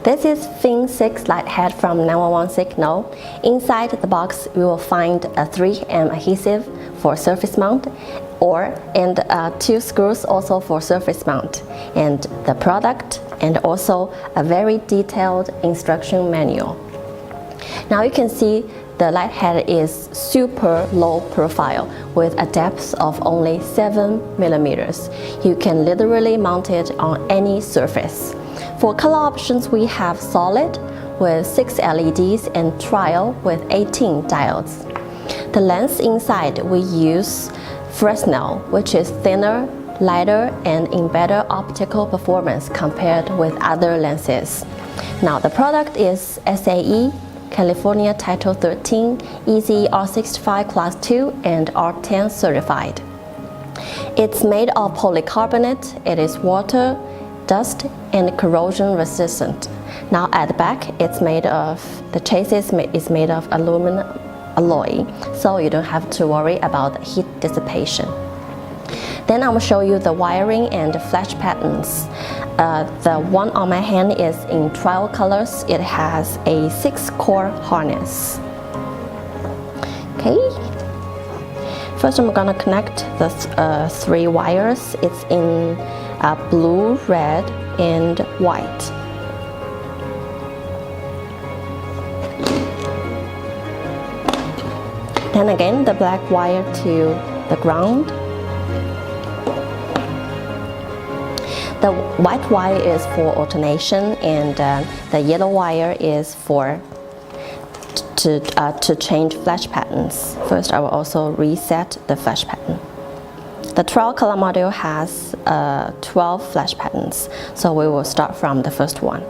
This is FIN6 Lighthead from 911 Signal. Inside the box, you will find a 3M adhesive for surface mount, and 2 screws also for surface mount, and the product, and also a very detailed instruction manual. Now you can see the Lighthead is super low profile with a depth of only 7 millimeters. You can literally mount it on any surface. For color options, we have solid with 6 LEDs and trial with 18 diodes. The lens inside, we use Fresnel, which is thinner, lighter, and in better optical performance compared with other lenses. Now the product is SAE, California Title 13, EASY R65 Class 2, and R10 certified. It's made of polycarbonate. It is water, dust, and corrosion resistant. Now at the back, the chassis is made of aluminum alloy, so you don't have to worry about heat dissipation. Then I will show you the wiring and the flash patterns. The one on my hand is in trial colors. It has a 6-core harness. Okay. First, I'm gonna connect the 3 wires. It's in blue, red, and white. Then again, the black wire to the ground. The white wire is for alternation, and the yellow wire is for to change flash patterns. First, I will also reset the flash pattern. The 12 color module has 12 flash patterns, so we will start from the first one.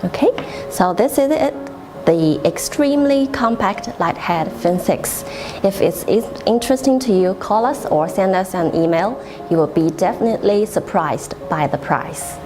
Okay, so this is it, the extremely compact Lighthead FIN6. If it's interesting to you, call us or send us an email. You will be definitely surprised by the price.